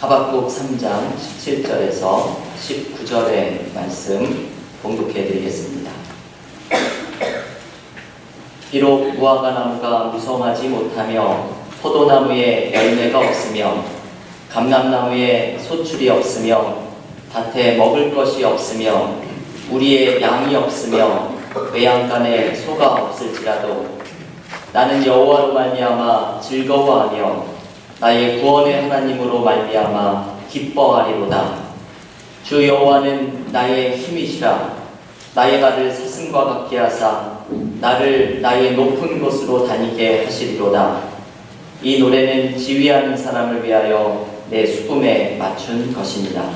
하박국 3장 17절에서 19절의 말씀 봉독해 드리겠습니다. 비록 무화과 나무가 무성하지 못하며 포도나무에 열매가 없으며 감람나무에 소출이 없으며 밭에 먹을 것이 없으며 우리의 양이 없으며 외양간에 소가 없을지라도 나는 여호와로 말미암아 즐거워하며 나의 구원의 하나님으로 말미암아 기뻐하리로다. 주 여호와는 나의 힘이시라. 나의 발을 사슴과 같게 하사 나를 나의 높은 곳으로 다니게 하시리로다. 이 노래는 지휘하는 사람을 위하여 내 수금에 맞춘 것입니다.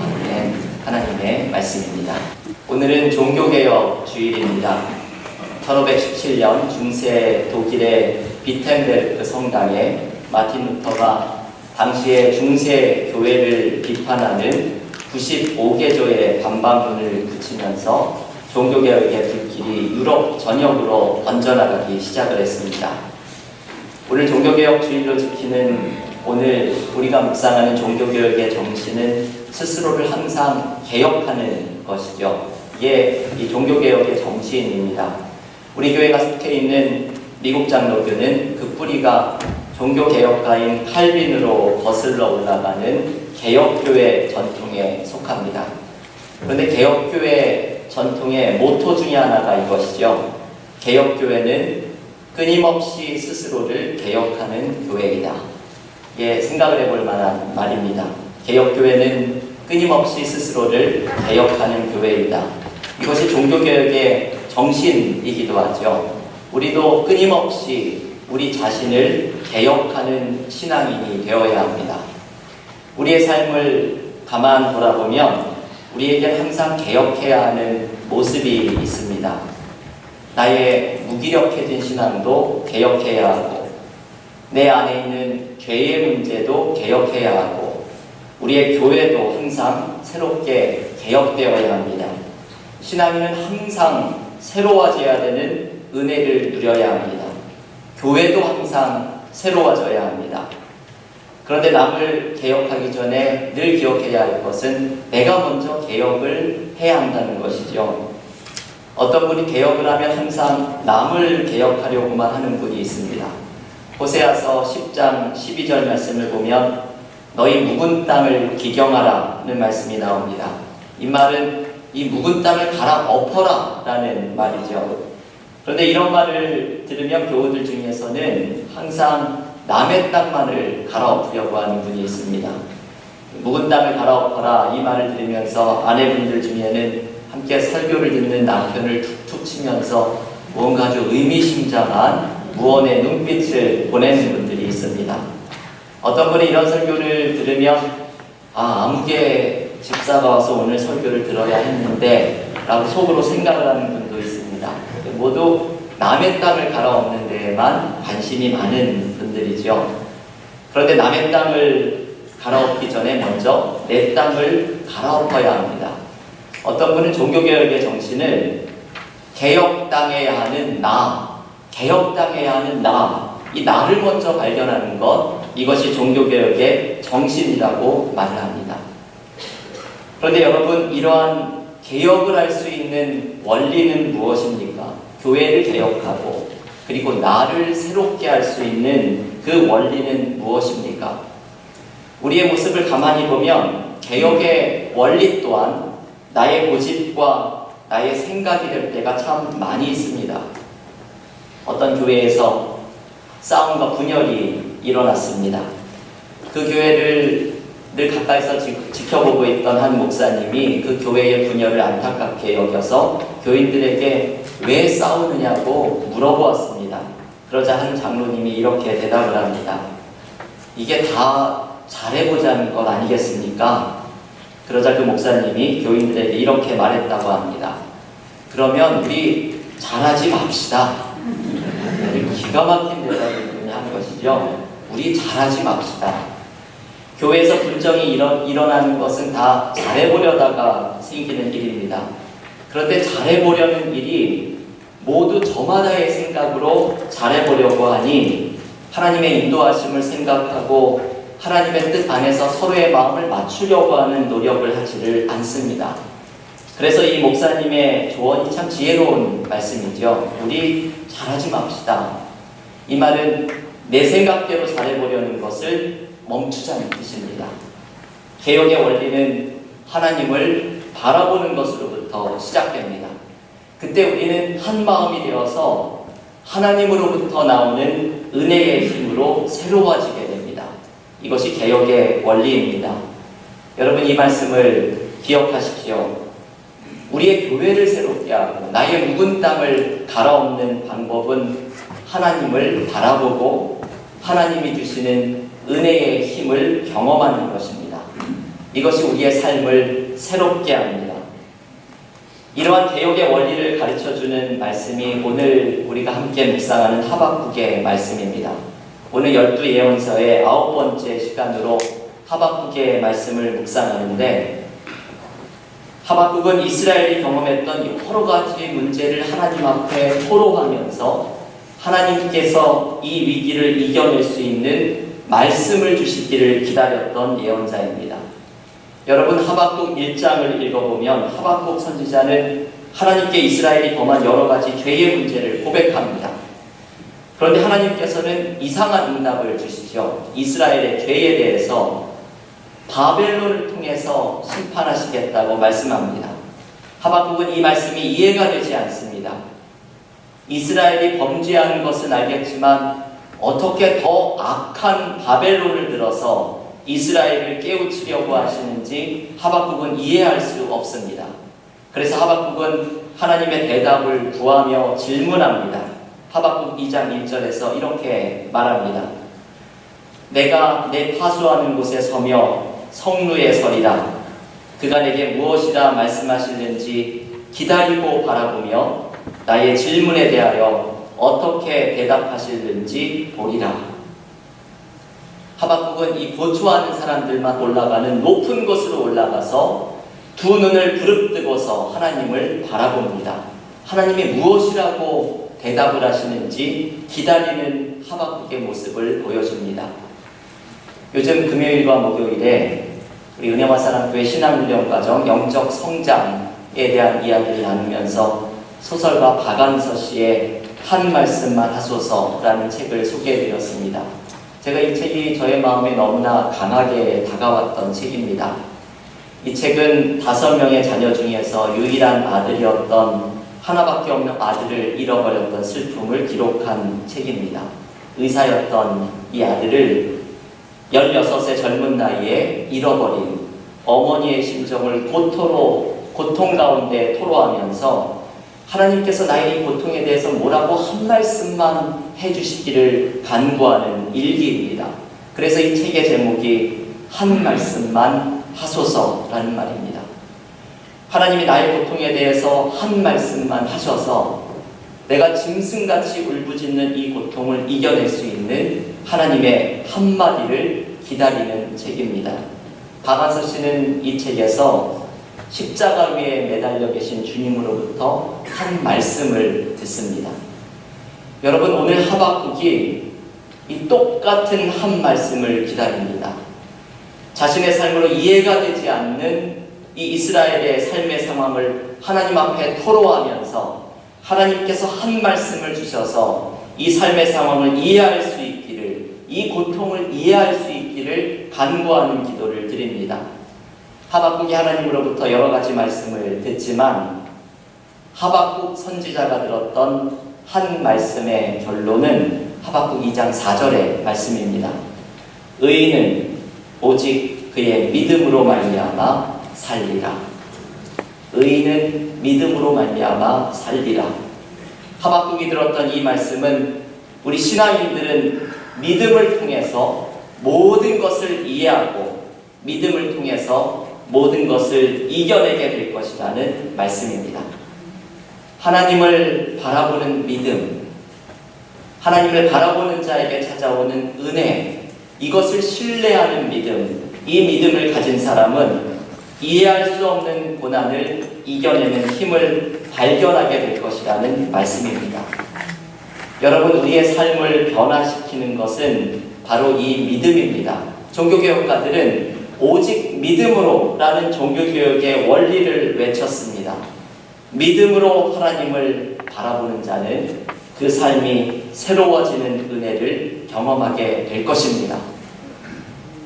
아멘. 하나님의 말씀입니다. 오늘은 종교개혁 주일입니다. 1517년 중세 독일의 비텐베르크 성당에 마틴 루터가 당시의 중세 교회를 비판하는 95개조의 반박문을 붙이면서 종교개혁의 불길이 유럽 전역으로 번져나가기 시작을 했습니다. 오늘 종교개혁 주일로 지키는 오늘 우리가 묵상하는 종교개혁의 정신은 스스로를 항상 개혁하는 것이죠. 이게 이 종교개혁의 정신입니다. 우리 교회가 속해 있는 미국 장로교는 그 뿌리가 종교개혁가인 칼빈으로 거슬러 올라가는 개혁교회 전통에 속합니다. 그런데 개혁교회 전통의 모토 중에 하나가 이것이죠. 개혁교회는 끊임없이 스스로를 개혁하는 교회이다. 이게 생각을 해볼 만한 말입니다. 개혁교회는 끊임없이 스스로를 개혁하는 교회이다. 이것이 종교개혁의 정신이기도 하죠. 우리도 끊임없이 우리 자신을 개혁하는 신앙인이 되어야 합니다. 우리의 삶을 가만 돌아보면 우리에게 항상 개혁해야 하는 모습이 있습니다. 나의 무기력해진 신앙도 개혁해야 하고 내 안에 있는 죄의 문제도 개혁해야 하고 우리의 교회도 항상 새롭게 개혁되어야 합니다. 신앙인은 항상 새로워져야 되는 은혜를 누려야 합니다. 교회도 항상 새로워져야 합니다. 그런데 남을 개혁하기 전에 늘 기억해야 할 것은 내가 먼저 개혁을 해야 한다는 것이죠. 어떤 분이 개혁을 하면 항상 남을 개혁하려고만 하는 분이 있습니다. 호세아서 10장 12절 말씀을 보면 너희 묵은 땅을 기경하라는 말씀이 나옵니다. 이 말은 이 묵은 땅을 갈아엎어라 라는 말이죠. 그런데 이런 말을 들으면 교우들 중에서는 항상 남의 땅만을 갈아엎으려고 하는 분이 있습니다. 묵은 땅을 갈아엎어라 이 말을 들으면서 아내분들 중에는 함께 설교를 듣는 남편을 툭툭 치면서 뭔가 아주 의미심장한 무언의 눈빛을 보내는 분들이 있습니다. 어떤 분이 이런 설교를 들으면 아무개 집사가 와서 오늘 설교를 들어야 했는데 라고 속으로 생각을 하는 분도 있습니다. 모두 남의 땅을 갈아엎는 데에만 관심이 많은 분들이죠. 그런데 남의 땅을 갈아엎기 전에 먼저 내 땅을 갈아엎어야 합니다. 어떤 분은 종교개혁의 정신을 개혁당해야 하는 나, 개혁당해야 하는 나, 이 나를 먼저 발견하는 것, 이것이 종교개혁의 정신이라고 말을 합니다. 그런데 여러분, 이러한 개혁을 할 수 있는 원리는 무엇입니까? 교회를 개혁하고 그리고 나를 새롭게 할 수 있는 그 원리는 무엇입니까? 우리의 모습을 가만히 보면 개혁의 원리 또한 나의 고집과 나의 생각이 될 때가 참 많이 있습니다. 어떤 교회에서 싸움과 분열이 일어났습니다. 그 교회를 늘 가까이서 지켜보고 있던 한 목사님이 그 교회의 분열을 안타깝게 여겨서 교인들에게 왜 싸우느냐고 물어보았습니다. 그러자 한 장로님이 이렇게 대답을 합니다. 이게 다 잘해보자는 것 아니겠습니까? 그러자 그 목사님이 교인들에게 이렇게 말했다고 합니다. 그러면 우리 잘하지 맙시다. 기가 막힌 대답을 한 것이죠. 우리 잘하지 맙시다. 교회에서 분정이 일어나는 것은 다 잘해보려다가 생기는 일입니다. 그런데 잘해보려는 일이 모두 저마다의 생각으로 잘해보려고 하니 하나님의 인도하심을 생각하고 하나님의 뜻 안에서 서로의 마음을 맞추려고 하는 노력을 하지를 않습니다. 그래서 이 목사님의 조언이 참 지혜로운 말씀이죠. 우리 잘하지 맙시다. 이 말은 내 생각대로 잘해보려는 것을 멈추자는 뜻입니다. 개혁의 원리는 하나님을 바라보는 것으로부터 시작됩니다. 그때 우리는 한 마음이 되어서 하나님으로부터 나오는 은혜의 힘으로 새로워지게 됩니다. 이것이 개혁의 원리입니다. 여러분, 이 말씀을 기억하십시오. 우리의 교회를 새롭게 하고 나의 묵은 땅을 갈아엎는 방법은 하나님을 바라보고 하나님이 주시는 은혜의 힘을 경험하는 것입니다. 이것이 우리의 삶을 새롭게 합니다. 이러한 개혁의 원리를 가르쳐주는 말씀이 오늘 우리가 함께 묵상하는 하박국의 말씀입니다. 오늘 12예언서의 9번째 시간으로 하박국의 말씀을 묵상하는데, 하박국은 이스라엘이 경험했던 여러 가지 문제를 하나님 앞에 토로하면서 하나님께서 이 위기를 이겨낼 수 있는 말씀을 주시기를 기다렸던 예언자입니다. 여러분, 하박국 1장을 읽어보면 하박국 선지자는 하나님께 이스라엘이 범한 여러 가지 죄의 문제를 고백합니다. 그런데 하나님께서는 이상한 응답을 주시죠. 이스라엘의 죄에 대해서 바벨론을 통해서 심판하시겠다고 말씀합니다. 하박국은 이 말씀이 이해가 되지 않습니다. 이스라엘이 범죄하는 것은 알겠지만 어떻게 더 악한 바벨론을 들어서 이스라엘을 깨우치려고 하시는지 하박국은 이해할 수 없습니다. 그래서 하박국은 하나님의 대답을 구하며 질문합니다. 하박국 2장 1절에서 이렇게 말합니다. 내가 내 파수하는 곳에 서며 성루에 서리라. 그가 내게 무엇이라 말씀하시는지 기다리고 바라보며 나의 질문에 대하여 어떻게 대답하시는지 보리라. 하박국은 이 고초하는 사람들만 올라가는 높은 곳으로 올라가서 두 눈을 부릅뜨고서 하나님을 바라봅니다. 하나님이 무엇이라고 대답을 하시는지 기다리는 하박국의 모습을 보여줍니다. 요즘 금요일과 목요일에 우리 은혜와 사랑교회 신앙훈련과정 영적 성장에 대한 이야기를 나누면서 소설가 박완서 씨의 한 말씀만 하소서라는 책을 소개해드렸습니다. 제가 이 책이 저의 마음에 너무나 강하게 다가왔던 책입니다. 이 책은 5명의 자녀 중에서 유일한 아들이었던 하나밖에 없는 아들을 잃어버렸던 슬픔을 기록한 책입니다. 의사였던 이 아들을 16의 젊은 나이에 잃어버린 어머니의 심정을 고통 가운데 토로하면서 하나님께서 나의 이 고통에 대해서 뭐라고 한 말씀만 해주시기를 간구하는 일기입니다. 그래서 이 책의 제목이 한 말씀만 하소서라는 말입니다. 하나님이 나의 고통에 대해서 한 말씀만 하셔서 내가 짐승같이 울부짖는 이 고통을 이겨낼 수 있는 하나님의 한마디를 기다리는 책입니다. 박완서 씨는 이 책에서 십자가 위에 매달려 계신 주님으로부터 한 말씀을 듣습니다. 여러분, 오늘 하박국이 이 똑같은 한 말씀을 기다립니다. 자신의 삶으로 이해가 되지 않는 이 이스라엘의 삶의 상황을 하나님 앞에 토로하면서 하나님께서 한 말씀을 주셔서 이 삶의 상황을 이해할 수 있기를, 이 고통을 이해할 수 있기를 간구하는 기도를 드립니다. 하박국이 하나님으로부터 여러 가지 말씀을 듣지만 하박국 선지자가 들었던 한 말씀의 결론은 하박국 2장 4절의 말씀입니다. 의인은 오직 그의 믿음으로 말미암아 살리라. 의인은 믿음으로 말미암아 살리라. 하박국이 들었던 이 말씀은 우리 신앙인들은 믿음을 통해서 모든 것을 이해하고 믿음을 통해서 모든 것을 이겨내게 될 것이라는 말씀입니다. 하나님을 바라보는 믿음, 하나님을 바라보는 자에게 찾아오는 은혜, 이것을 신뢰하는 믿음, 이 믿음을 가진 사람은 이해할 수 없는 고난을 이겨내는 힘을 발견하게 될 것이라는 말씀입니다. 여러분, 우리의 삶을 변화시키는 것은 바로 이 믿음입니다. 종교개혁가들은 오직 믿음으로라는 종교개혁의 원리를 외쳤습니다. 믿음으로 하나님을 바라보는 자는 그 삶이 새로워지는 은혜를 경험하게 될 것입니다.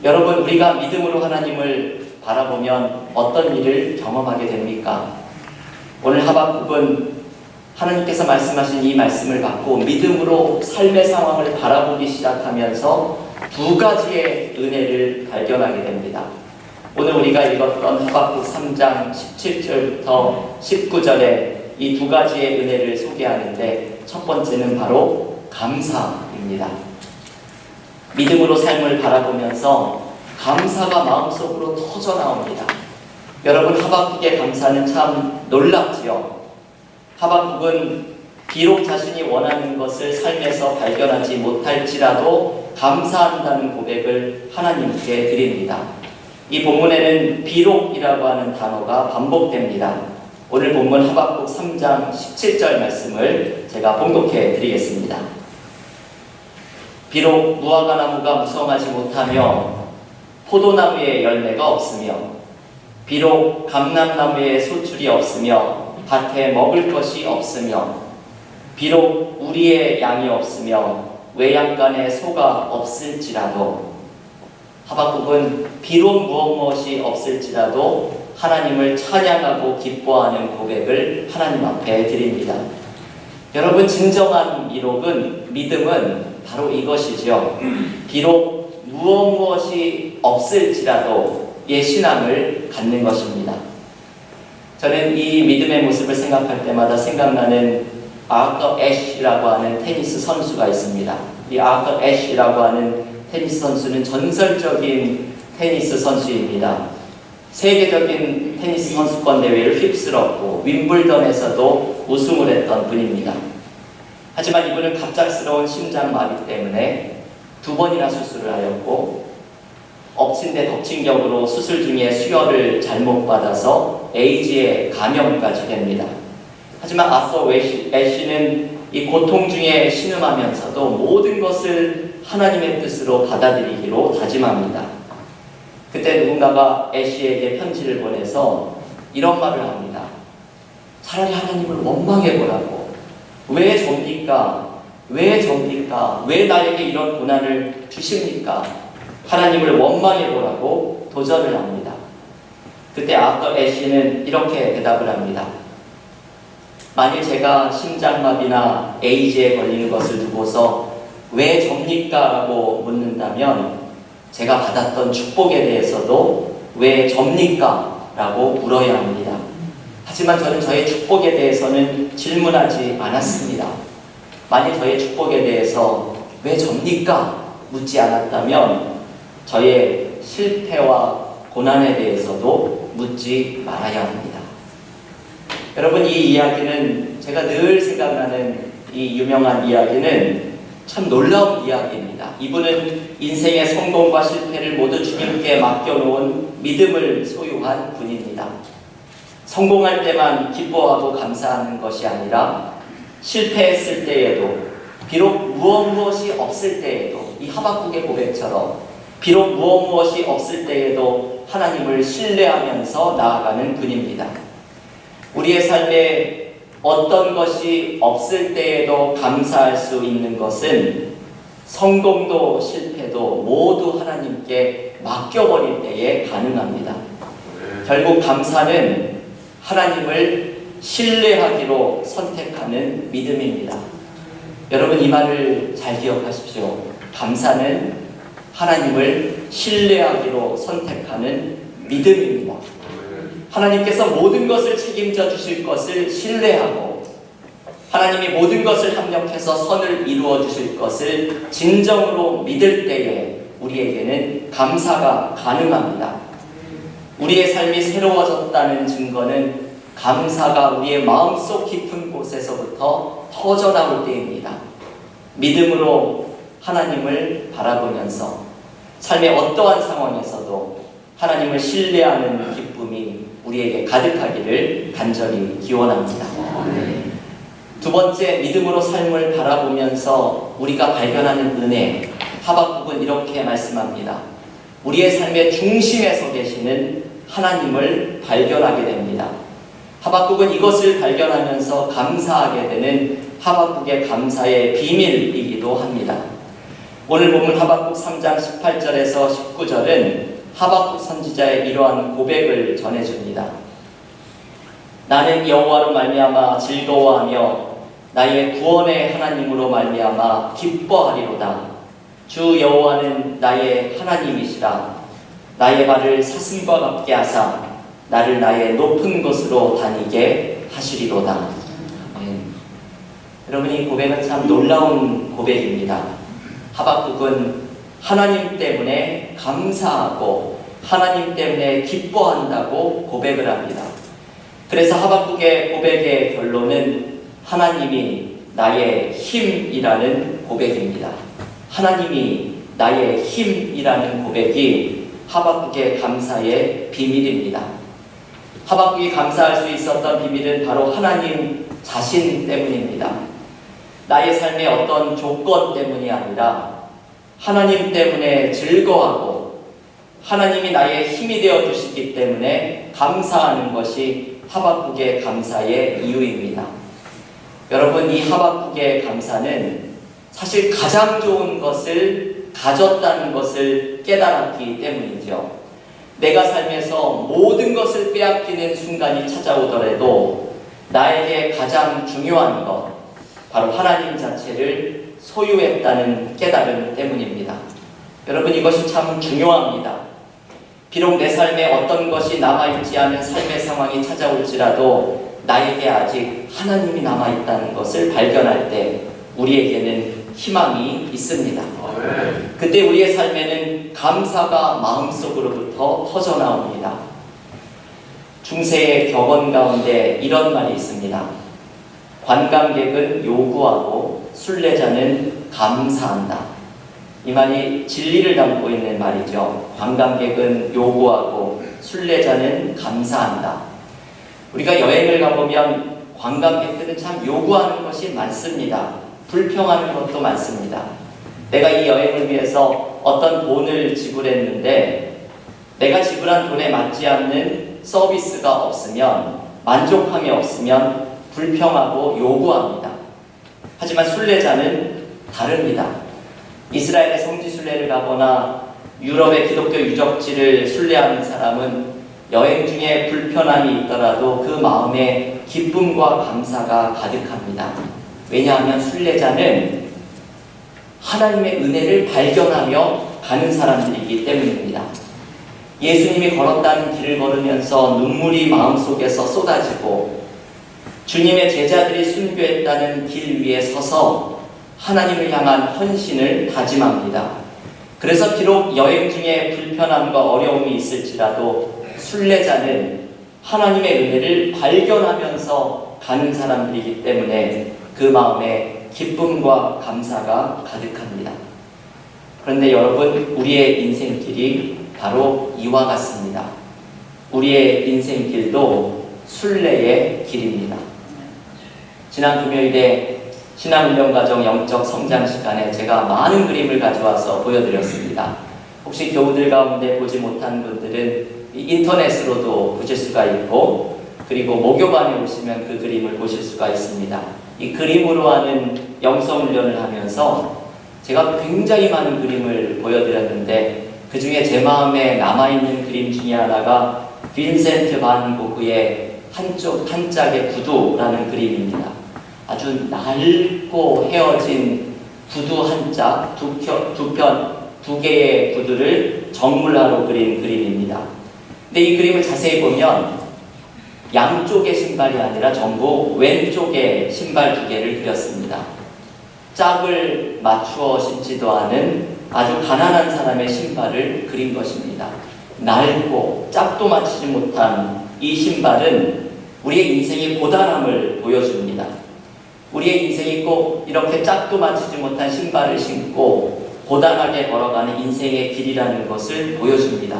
여러분, 우리가 믿음으로 하나님을 바라보면 어떤 일을 경험하게 됩니까? 오늘 하박국은 하나님께서 말씀하신 이 말씀을 받고 믿음으로 삶의 상황을 바라보기 시작하면서 두 가지의 은혜를 발견하게 됩니다. 오늘 우리가 읽었던 하박국 3장 17절부터 19절에 이 두 가지의 은혜를 소개하는데 첫 번째는 바로 감사입니다. 믿음으로 삶을 바라보면서 감사가 마음속으로 터져 나옵니다. 여러분, 하박국의 감사는 참 놀랍지요. 하박국은 비록 자신이 원하는 것을 삶에서 발견하지 못할지라도 감사한다는 고백을 하나님께 드립니다. 이 본문에는 비록이라고 하는 단어가 반복됩니다. 오늘 본문 하박국 3장 17절 말씀을 제가 봉독해 드리겠습니다. 비록 무화과 나무가 무성하지 못하며 포도나무에 열매가 없으며 비록 감람나무에 소출이 없으며 밭에 먹을 것이 없으며 비록 우리의 양이 없으며 외양간에 소가 없을지라도 하박국은 비록 무엇이 없을지라도 하나님을 찬양하고 기뻐하는 고백을 하나님 앞에 드립니다. 여러분, 진정한 믿음은 바로 이것이죠. 비록 무엇이 없을지라도 신앙을 갖는 것입니다. 저는 이 믿음의 모습을 생각할 때마다 생각나는 아처 애쉬라고 하는 테니스 선수가 있습니다. 이 아처 애쉬라고 하는 테니스 선수는 전설적인 테니스 선수입니다. 세계적인 테니스 선수권 대회를 휩쓸었고 윈블던에서도 우승을 했던 분입니다. 하지만 이분은 갑작스러운 심장마비 때문에 2번이나 수술을 하였고 엎친 데 덮친 격으로 수술 중에 수혈을 잘못 받아서 에이즈에 감염까지 됩니다. 하지만 아처 애쉬는 이 고통 중에 신음하면서도 모든 것을 하나님의 뜻으로 받아들이기로 다짐합니다. 그때 누군가가 애쉬에게 편지를 보내서 이런 말을 합니다. 차라리 하나님을 원망해보라고. 왜 접니까? 왜 접니까? 왜 나에게 이런 고난을 주십니까? 하나님을 원망해보라고 도전을 합니다. 그때 아처 애쉬는 이렇게 대답을 합니다. 만일 제가 심장마비나 에이즈에 걸리는 것을 두고서 왜 접니까? 라고 묻는다면 제가 받았던 축복에 대해서도 왜 접니까? 라고 물어야 합니다. 하지만 저는 저의 축복에 대해서는 질문하지 않았습니다. 만일 저의 축복에 대해서 왜 접니까? 묻지 않았다면 저의 실패와 고난에 대해서도 묻지 말아야 합니다. 여러분, 이 이야기는 제가 늘 생각나는 이 유명한 이야기는 참 놀라운 이야기입니다. 이분은 인생의 성공과 실패를 모두 주님께 맡겨놓은 믿음을 소유한 분입니다. 성공할 때만 기뻐하고 감사하는 것이 아니라 실패했을 때에도 비록 무엇이 없을 때에도 이 하박국의 고백처럼 비록 무엇이 없을 때에도 하나님을 신뢰하면서 나아가는 분입니다. 우리의 삶에 어떤 것이 없을 때에도 감사할 수 있는 것은 성공도 실패도 모두 하나님께 맡겨버릴 때에 가능합니다. 결국 감사는 하나님을 신뢰하기로 선택하는 믿음입니다. 여러분, 이 말을 잘 기억하십시오. 감사는 하나님을 신뢰하기로 선택하는 믿음입니다. 하나님께서 모든 것을 책임져 주실 것을 신뢰하고 하나님이 모든 것을 합력해서 선을 이루어 주실 것을 진정으로 믿을 때에 우리에게는 감사가 가능합니다. 우리의 삶이 새로워졌다는 증거는 감사가 우리의 마음속 깊은 곳에서부터 터져나올 때입니다. 믿음으로 하나님을 바라보면서 삶의 어떠한 상황에서도 하나님을 신뢰하는 기쁨이 우리에게 가득하기를 간절히 기원합니다. 두 번째, 믿음으로 삶을 바라보면서 우리가 발견하는 은혜, 하박국은 이렇게 말씀합니다. 우리의 삶의 중심에 서 계시는 하나님을 발견하게 됩니다. 하박국은 이것을 발견하면서 감사하게 되는 하박국의 감사의 비밀이기도 합니다. 오늘 본문 하박국 3장 18절에서 19절은 하박국 선지자의 이러한 고백을 전해줍니다. 나는 여호와로 말미암아 즐거워하며 나의 구원의 하나님으로 말미암아 기뻐하리로다. 주 여호와는 나의 하나님이시라. 나의 발을 사슴과 같게 하사 나를 나의 높은 곳으로 다니게 하시리로다. 여러분, 이 고백은 참 놀라운 고백입니다. 하박국은 하나님 때문에 감사하고 하나님 때문에 기뻐한다고 고백을 합니다. 그래서 하박국의 고백의 결론은 하나님이 나의 힘이라는 고백입니다. 하나님이 나의 힘이라는 고백이 하박국의 감사의 비밀입니다. 하박국이 감사할 수 있었던 비밀은 바로 하나님 자신 때문입니다. 나의 삶의 어떤 조건 때문이 아니라 하나님 때문에 즐거워하고 하나님이 나의 힘이 되어 주시기 때문에 감사하는 것이 하박국의 감사의 이유입니다. 여러분, 이 하박국의 감사는 사실 가장 좋은 것을 가졌다는 것을 깨달았기 때문이죠. 내가 삶에서 모든 것을 빼앗기는 순간이 찾아오더라도 나에게 가장 중요한 것, 바로 하나님 자체를 소유했다는 깨달음 때문입니다. 여러분, 이것이 참 중요합니다. 비록 내 삶에 어떤 것이 남아있지 않은 삶의 상황이 찾아올지라도 나에게 아직 하나님이 남아있다는 것을 발견할 때 우리에게는 희망이 있습니다. 그때 우리의 삶에는 감사가 마음속으로부터 터져나옵니다. 중세의 격언 가운데 이런 말이 있습니다. 관광객은 요구하고 순례자는 감사한다. 이 말이 진리를 담고 있는 말이죠. 관광객은 요구하고 순례자는 감사한다. 우리가 여행을 가보면 관광객들은 참 요구하는 것이 많습니다. 불평하는 것도 많습니다. 내가 이 여행을 위해서 어떤 돈을 지불했는데 내가 지불한 돈에 맞지 않는 서비스가 없으면, 만족함이 없으면 불평하고 요구합니다. 하지만 순례자는 다릅니다. 이스라엘의 성지 순례를 가거나 유럽의 기독교 유적지를 순례하는 사람은 여행 중에 불편함이 있더라도 그 마음에 기쁨과 감사가 가득합니다. 왜냐하면 순례자는 하나님의 은혜를 발견하며 가는 사람들이기 때문입니다. 예수님이 걸었다는 길을 걸으면서 눈물이 마음속에서 쏟아지고 주님의 제자들이 순교했다는 길 위에 서서 하나님을 향한 헌신을 다짐합니다. 그래서 비록 여행 중에 불편함과 어려움이 있을지라도 순례자는 하나님의 은혜를 발견하면서 가는 사람들이기 때문에 그 마음에 기쁨과 감사가 가득합니다. 그런데 여러분, 우리의 인생길이 바로 이와 같습니다. 우리의 인생길도 순례의 길입니다. 지난 금요일에 신앙훈련과정 영적 성장 시간에 제가 많은 그림을 가져와서 보여드렸습니다. 혹시 교우들 가운데 보지 못한 분들은 인터넷으로도 보실 수가 있고, 그리고 목요반에 오시면 그 그림을 보실 수가 있습니다. 이 그림으로 하는 영성훈련을 하면서 제가 굉장히 많은 그림을 보여드렸는데 그 중에 제 마음에 남아있는 그림 중에 하나가 빈센트 반 고흐의 한 짝의 구두라는 그림입니다. 아주 낡고 헤어진 구두 한 짝, 두 개의 구두를 정물화로 그린 그림입니다. 근데 이 그림을 자세히 보면 양쪽의 신발이 아니라 전부 왼쪽에 신발 두 개를 그렸습니다. 짝을 맞추어 신지도 않은 아주 가난한 사람의 신발을 그린 것입니다. 낡고 짝도 맞추지 못한 이 신발은 우리의 인생의 고단함을 보여줍니다. 우리의 인생이 꼭 이렇게 짝도 맞추지 못한 신발을 신고 고단하게 걸어가는 인생의 길이라는 것을 보여줍니다.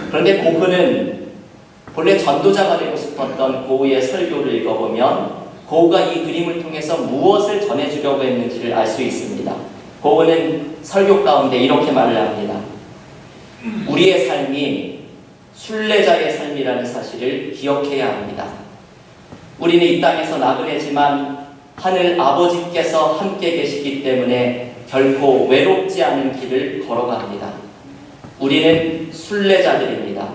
그런데 고흐는 본래 전도자가 되고 싶었던 고흐의 설교를 읽어보면 고흐가 이 그림을 통해서 무엇을 전해주려고 했는지를 알 수 있습니다. 고흐는 설교 가운데 이렇게 말을 합니다. 우리의 삶이 순례자의 삶이라는 사실을 기억해야 합니다. 우리는 이 땅에서 나그네지만 하늘 아버지께서 함께 계시기 때문에 결코 외롭지 않은 길을 걸어갑니다. 우리는 순례자들입니다.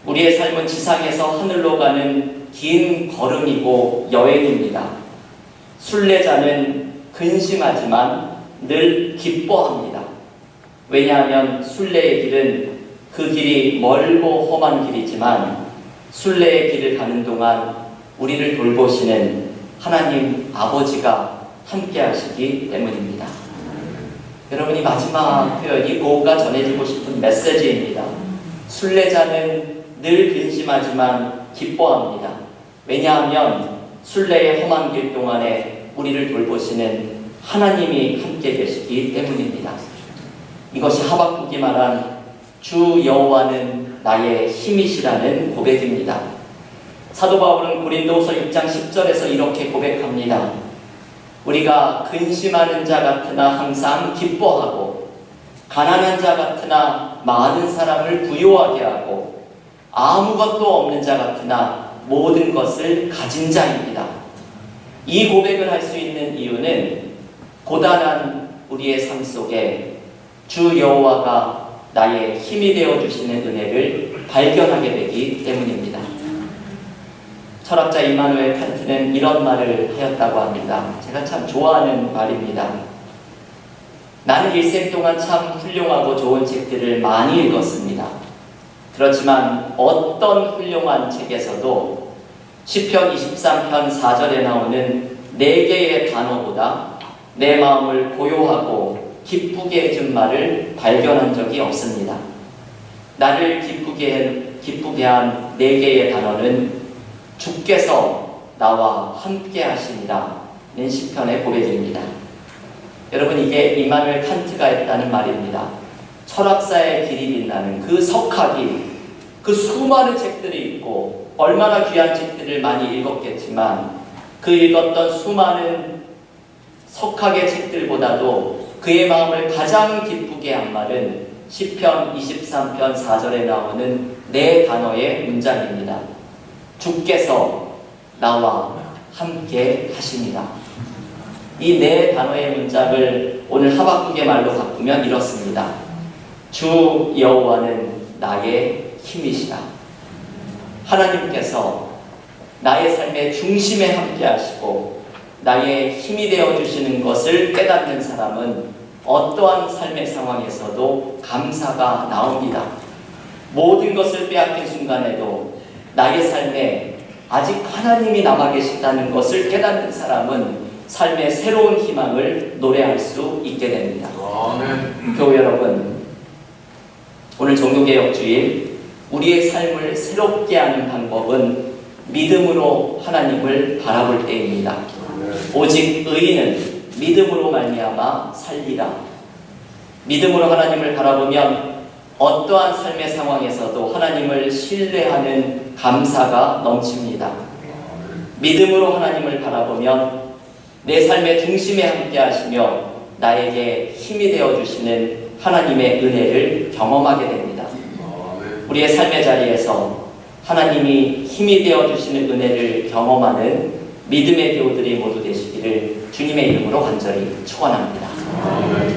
우리의 삶은 지상에서 하늘로 가는 긴 걸음이고 여행입니다. 순례자는 근심하지만 늘 기뻐합니다. 왜냐하면 순례의 길은 그 길이 멀고 험한 길이지만 순례의 길을 가는 동안 우리를 돌보시는 하나님 아버지가 함께 하시기 때문입니다. 여러분이 마지막 표현이 고가 전해지고 싶은 메시지입니다. 순례자는 늘 근심하지만 기뻐합니다. 왜냐하면 순례의 험한 길 동안에 우리를 돌보시는 하나님이 함께 계시기 때문입니다. 이것이 하박국이 말한 주 여호와는 나의 힘이시라는 고백입니다. 사도 바울은 고린도후서 6장 10절에서 이렇게 고백합니다. 우리가 근심하는 자 같으나 항상 기뻐하고 가난한 자 같으나 많은 사람을 부요하게 하고 아무것도 없는 자 같으나 모든 것을 가진 자입니다. 이 고백을 할 수 있는 이유는 고단한 우리의 삶 속에 주 여호와가 나의 힘이 되어주시는 은혜를 발견하게 되기 때문입니다. 철학자 임마누엘 칸트는 이런 말을 하였다고 합니다. 제가 참 좋아하는 말입니다. 나는 일생 동안 참 훌륭하고 좋은 책들을 많이 읽었습니다. 그렇지만 어떤 훌륭한 책에서도 시편 23편 4절에 나오는 4개의 단어보다 내 마음을 고요하고 기쁘게 해준 말을 발견한 적이 없습니다. 나를 기쁘게 한 4개의 단어는 주께서 나와 함께 하시니라 는 시편의 고백입니다. 여러분, 이게 임마누엘 칸트가 했다는 말입니다. 철학사의 길이 빛나는 그 석학이 그 수많은 책들이 있고 얼마나 귀한 책들을 많이 읽었겠지만 그 읽었던 수많은 석학의 책들보다도 그의 마음을 가장 기쁘게 한 말은 시편 23편 4절에 나오는 4단어의 문장입니다. 주께서 나와 함께 하시니라. 이 4단어의 문장을 오늘 하박국의 말로 바꾸면 이렇습니다. 주 여호와는 나의 힘이시라. 하나님께서 나의 삶의 중심에 함께 하시고 나의 힘이 되어주시는 것을 깨닫는 사람은 어떠한 삶의 상황에서도 감사가 나옵니다. 모든 것을 빼앗긴 순간에도 나의 삶에 아직 하나님이 남아 계신다는 것을 깨닫는 사람은 삶의 새로운 희망을 노래할 수 있게 됩니다. 교회 여러분, 오늘 종교개혁주일 우리의 삶을 새롭게 하는 방법은 믿음으로 하나님을 바라볼 때입니다. 오직 의인은 믿음으로 말미암아 살리라. 믿음으로 하나님을 바라보면 어떠한 삶의 상황에서도 하나님을 신뢰하는 감사가 넘칩니다. 믿음으로 하나님을 바라보면 내 삶의 중심에 함께 하시며 나에게 힘이 되어주시는 하나님의 은혜를 경험하게 됩니다. 우리의 삶의 자리에서 하나님이 힘이 되어주시는 은혜를 경험하는 믿음의 교우들이 모두 되시기를 주님의 이름으로 간절히 축원합니다.